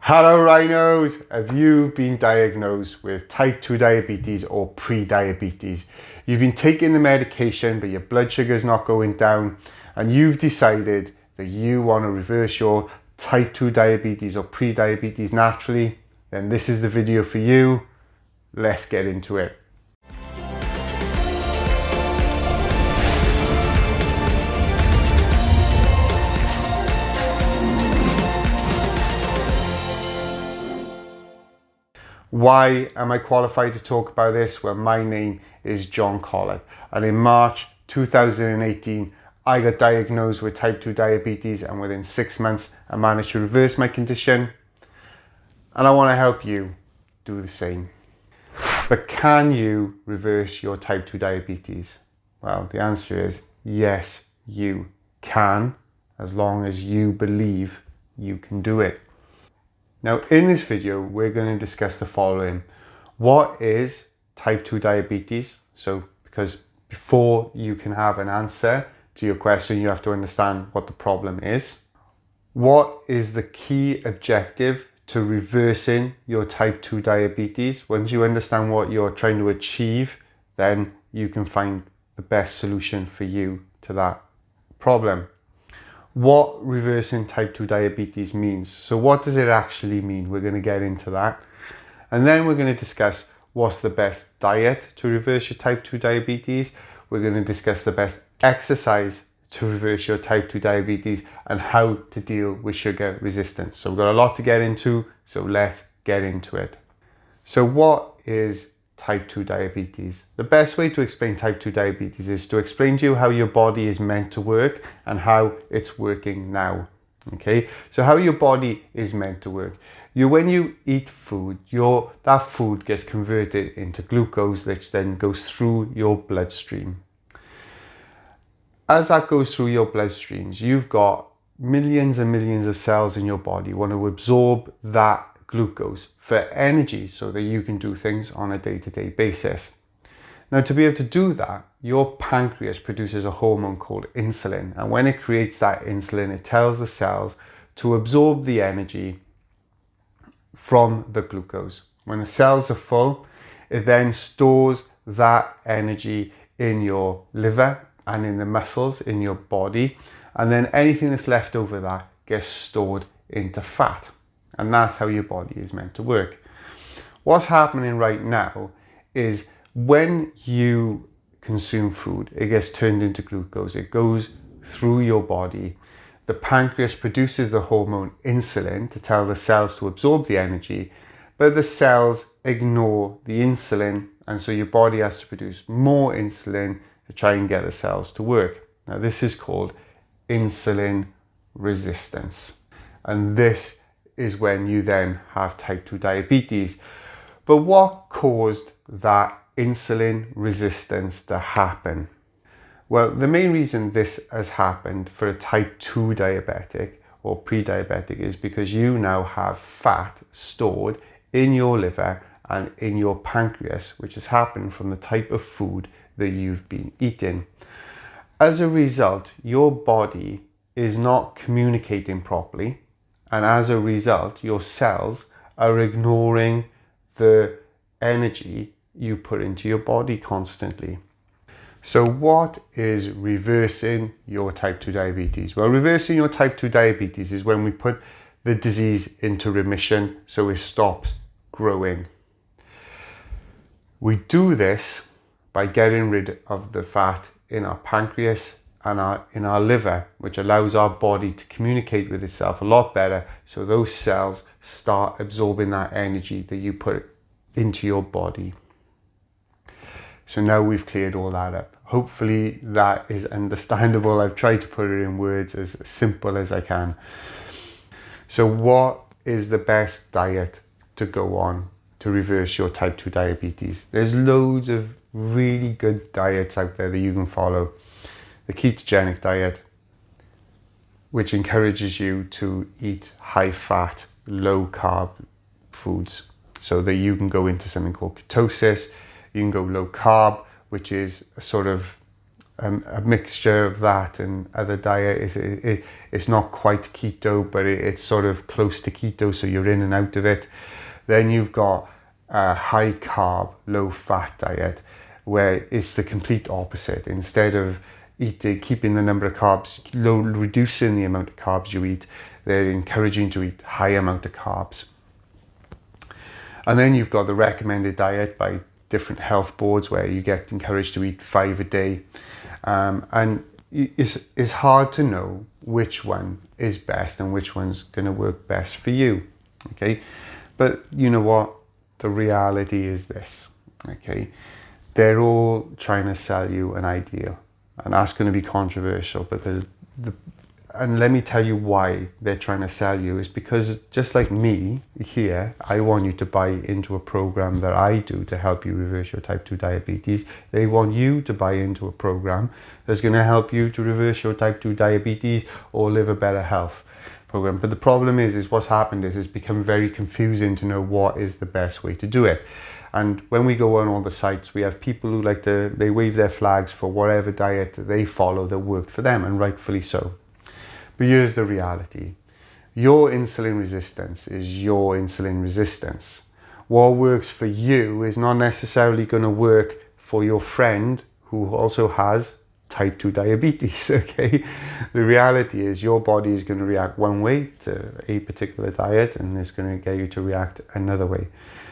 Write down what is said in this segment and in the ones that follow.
Hello Rhinos! Have you been diagnosed with type 2 diabetes or pre-diabetes? You've been taking the medication but your blood sugar is not going down and you've decided that you want to reverse your type 2 diabetes or pre-diabetes naturally? Then this is the video for you. Let's get into it. Why am I qualified to talk about this? Well, my name is John Collett, and in March 2018 I got diagnosed with type 2 diabetes, and within 6 months I managed to reverse my condition, and I want to help you do the same. But can you reverse your type 2 diabetes? Well, the answer is yes, you can, as long as you believe you can do it. Now, in this video, we're going to discuss the following. What is type 2 diabetes? So, because before you can have an answer to your question, you have to understand what the problem is. What is the key objective to reversing your type 2 diabetes? Once you understand what you're trying to achieve, then you can find the best solution for you to that problem. What reversing type 2 diabetes means. So what does it actually mean? We're going to get into that. And then we're going to discuss what's the best diet to reverse your type 2 diabetes. We're going to discuss the best exercise to reverse your type 2 diabetes and how to deal with sugar resistance. So we've got a lot to get into, so let's get into it. So what is type 2 diabetes? The best way to explain type 2 diabetes is to explain to you how your body is meant to work and how it's working now. Okay, so how your body is meant to work. When you eat food, that food gets converted into glucose, which then goes through your bloodstream. As that goes through your bloodstreams, you've got millions and millions of cells in your body want to absorb that glucose for energy so that you can do things on a day-to-day basis. Now, to be able to do that, your pancreas produces a hormone called insulin, and when it creates that insulin, it tells the cells to absorb the energy from the glucose. When the cells are full, it then stores that energy in your liver and in the muscles in your body, and then anything that's left over that gets stored into fat. And that's how your body is meant to work. What's happening right now is when you consume food, it gets turned into glucose. It goes through your body. The pancreas produces the hormone insulin to tell the cells to absorb the energy, but the cells ignore the insulin, and so your body has to produce more insulin to try and get the cells to work. Now, this is called insulin resistance, and this is when you then have type 2 diabetes. But what caused that insulin resistance to happen? Well, the main reason this has happened for a type 2 diabetic or pre-diabetic is because you now have fat stored in your liver and in your pancreas, which has happened from the type of food that you've been eating. As a result, your body is not communicating properly, and as a result, your cells are ignoring the energy you put into your body constantly. So what is reversing your type 2 diabetes? Well, reversing your type 2 diabetes is when we put the disease into remission so it stops growing. We do this by getting rid of the fat in our pancreas and in our liver, which allows our body to communicate with itself a lot better, so those cells start absorbing that energy that you put into your body. So now we've cleared all that up. Hopefully that is understandable. I've tried to put it in words as simple as I can. So what is the best diet to go on to reverse your type 2 diabetes? There's loads of really good diets out there that you can follow. The ketogenic diet, which encourages you to eat high fat, low carb foods so that you can go into something called ketosis. You can go low carb, which is a sort of a mixture of that and other diet. It's not quite keto, but it's sort of close to keto, so you're in and out of it. Then you've got a high carb, low fat diet, where it's the complete opposite. Instead of keeping the number of carbs low, reducing the amount of carbs you eat, they're encouraging to eat high amount of carbs. And then you've got the recommended diet by different health boards, where you get encouraged to eat 5 a day. And it's hard to know which one is best and which one's going to work best for you. Okay, but you know what? The reality is this. Okay, they're all trying to sell you an ideal, and that's going to be controversial, because and let me tell you why they're trying to sell you. Is because, just like me here, I want you to buy into a program that I do to help you reverse your type 2 diabetes. They want you to buy into a program that's going to help you to reverse your type 2 diabetes or live a better health program. But the problem is what's happened is it's become very confusing to know what is the best way to do it. And when we go on all the sites, we have people who they wave their flags for whatever diet that they follow that worked for them, and rightfully so. But here's the reality. Your insulin resistance is your insulin resistance. What works for you is not necessarily going to work for your friend who also has type 2 diabetes, okay? The reality is your body is going to react one way to a particular diet, and it's going to get you to react another way.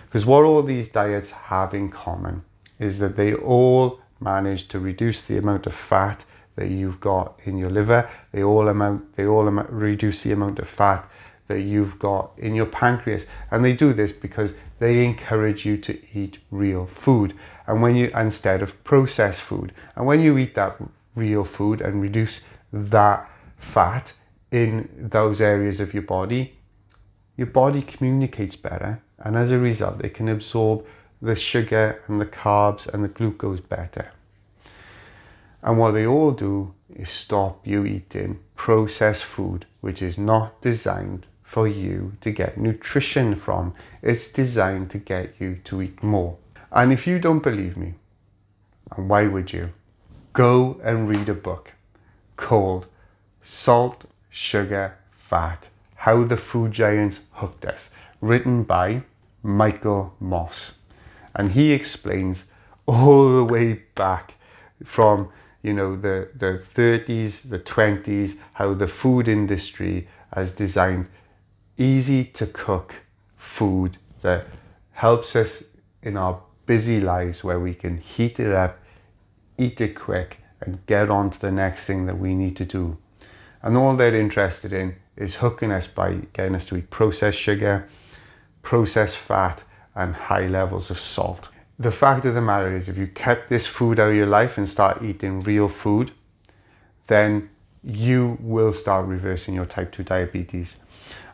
Because what all these diets have in common is that they all manage to reduce the amount of fat that you've got in your liver. They all reduce the amount of fat that you've got in your pancreas. And they do this because they encourage you to eat real food, and instead of processed food. And when you eat that real food and reduce that fat in those areas of your body communicates better, and as a result it can absorb the sugar and the carbs and the glucose better. And what they all do is stop you eating processed food, which is not designed for you to get nutrition from. It's designed to get you to eat more. And if you don't believe me, and why would you? Go and read a book called Salt, Sugar, Fat: How the Food Giants Hooked Us, written by Michael Moss. And he explains all the way back from the 30s, the 20s, how the food industry has designed easy to cook food that helps us in our busy lives, where we can heat it up, eat it quick, and get on to the next thing that we need to do. And all they're interested in is hooking us by getting us to eat processed sugar, processed fat, and high levels of salt. The fact of the matter is, if you cut this food out of your life and start eating real food, then you will start reversing your type 2 diabetes.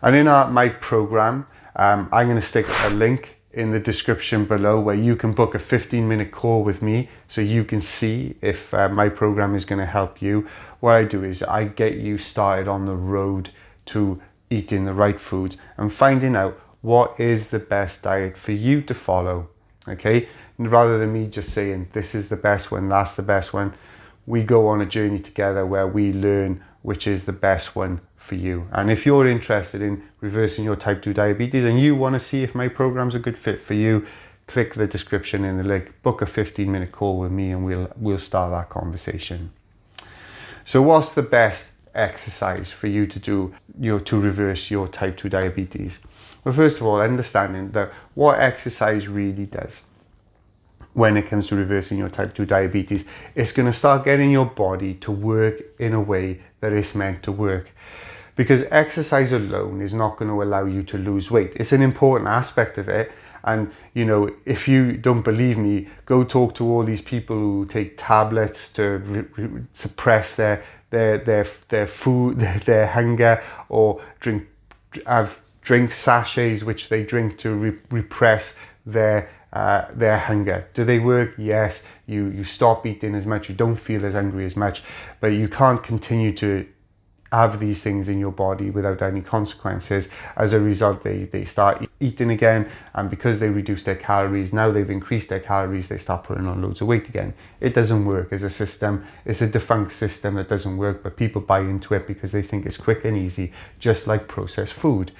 And in my program, I'm going to stick a link in the description below where you can book a 15-minute call with me, so you can see if my program is going to help you. What I do is I get you started on the road to eating the right foods and finding out what is the best diet for you to follow. Okay, and rather than me just saying this is the best one, that's the best one, we go on a journey together where we learn which is the best one for you. And if you're interested in reversing your type 2 diabetes and you want to see if my program's a good fit for you, click the description in the link, book a 15-minute call with me, and we'll start that conversation. So what's the best exercise for you to do to reverse your type 2 diabetes? Well, first of all, understanding that what exercise really does when it comes to reversing your type 2 diabetes, it's going to start getting your body to work in a way that it's meant to work. Because exercise alone is not going to allow you to lose weight. It's an important aspect of it. And, if you don't believe me, go talk to all these people who take tablets to suppress their food, their hunger, or have drink sachets which they drink to repress their hunger. Do they work? Yes. You stop eating as much, you don't feel as hungry as much, but you can't continue to have these things in your body without any consequences. As a result, they start eating again, and because they reduce their calories, now they've increased their calories, they start putting on loads of weight again. It doesn't work as a system. It's a defunct system that doesn't work, but people buy into it because they think it's quick and easy, just like processed food.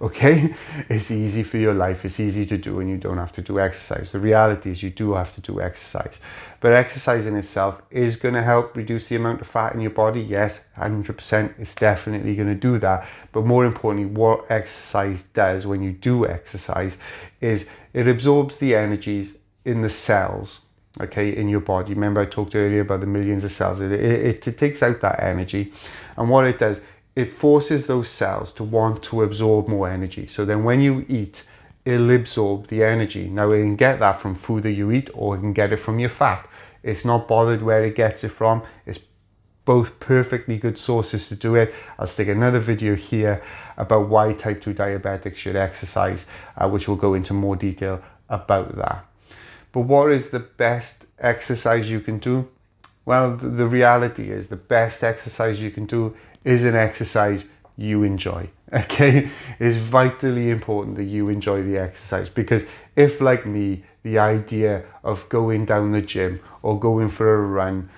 Okay, it's easy for your life, it's easy to do, and you don't have to do exercise. The reality is you do have to do exercise, but exercise in itself is going to help reduce the amount of fat in your body. Yes, 100%, it's definitely going to do that. But more importantly, what exercise does when you do exercise is it absorbs the energies in the cells, okay, in your body. Remember I talked earlier about the millions of cells. It takes out that energy, and what it does, it forces those cells to want to absorb more energy. So then when you eat, it'll absorb the energy. Now it can get that from food that you eat, or it can get it from your fat. It's not bothered where it gets it from. It's both perfectly good sources to do it. I'll stick another video here about why type 2 diabetics should exercise, which will go into more detail about that. But what is the best exercise you can do? Well, the reality is the best exercise you can do is an exercise you enjoy. Okay, it's vitally important that you enjoy the exercise, because if, like me, the idea of going down the gym or going for a run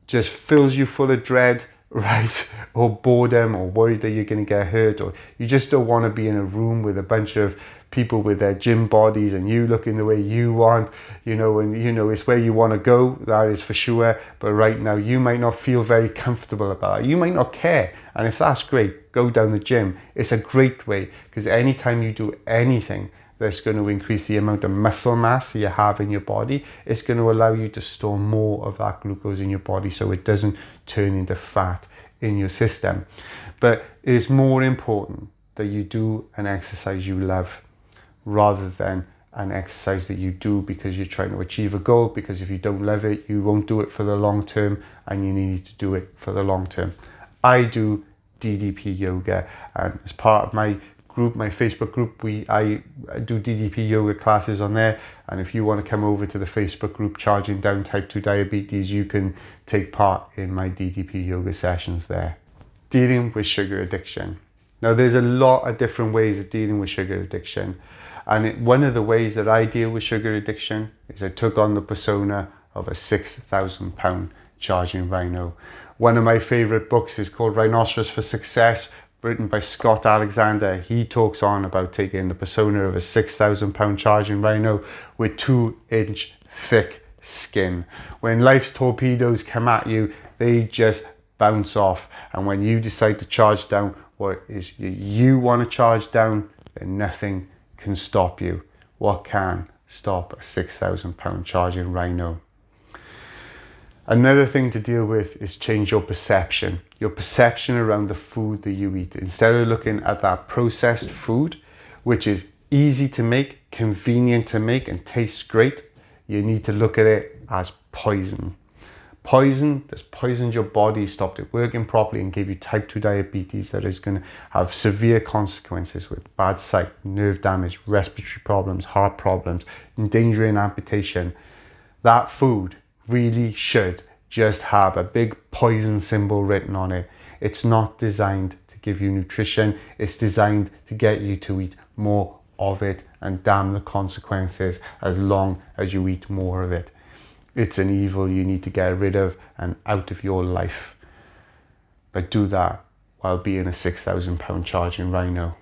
just fills you full of dread, right, or boredom, or worried that you're going to get hurt, or you just don't want to be in a room with a bunch of people with their gym bodies and you looking the way you want, and it's where you want to go, that is for sure. But right now you might not feel very comfortable about it, you might not care, and if that's great, go down the gym. It's a great way, because anytime you do anything that's going to increase the amount of muscle mass you have in your body, it's going to allow you to store more of that glucose in your body so it doesn't turn into fat in your system. But it's more important that you do an exercise you love, rather than an exercise that you do because you're trying to achieve a goal, because if you don't love it, you won't do it for the long term, and you need to do it for the long term. I do DDP yoga, and as part of my group, my Facebook group, I do DDP yoga classes on there, and if you want to come over to the Facebook group Charging Down Type 2 Diabetes, you can take part in my DDP yoga sessions there. Dealing with sugar addiction. Now there's a lot of different ways of dealing with sugar addiction, and one of the ways that I deal with sugar addiction is I took on the persona of a 6,000 pound charging rhino. One of my favorite books is called Rhinoceros for Success, written by Scott Alexander. He talks on about taking the persona of a 6,000 pound charging rhino with 2-inch thick skin. When life's torpedoes come at you, they just bounce off, and when you decide to charge down what is you want to charge down, then nothing can stop you. What can stop a 6,000 pound charging rhino? Another thing to deal with is change your perception around the food that you eat. Instead of looking at that processed food, which is easy to make, convenient to make, and tastes great, you need to look at it as poison. Poison that's poisoned your body, stopped it working properly, and gave you type 2 diabetes that is going to have severe consequences with bad sight, nerve damage, respiratory problems, heart problems, endangering amputation. That food really should just have a big poison symbol written on it. It's not designed to give you nutrition. It's designed to get you to eat more of it, and damn the consequences as long as you eat more of it. It's an evil you need to get rid of and out of your life. But do that while being a 6,000 pound charging rhino.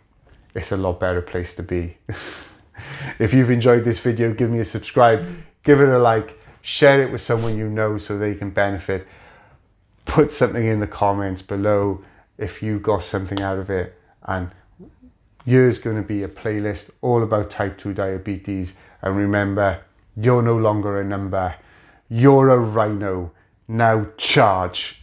It's a lot better place to be. If you've enjoyed this video, give me a subscribe, give it a like, share it with someone you know so they can benefit. Put something in the comments below if you got something out of it. And here's going to be a playlist all about type 2 diabetes. And remember, you're no longer a number. You're a rhino. Now charge.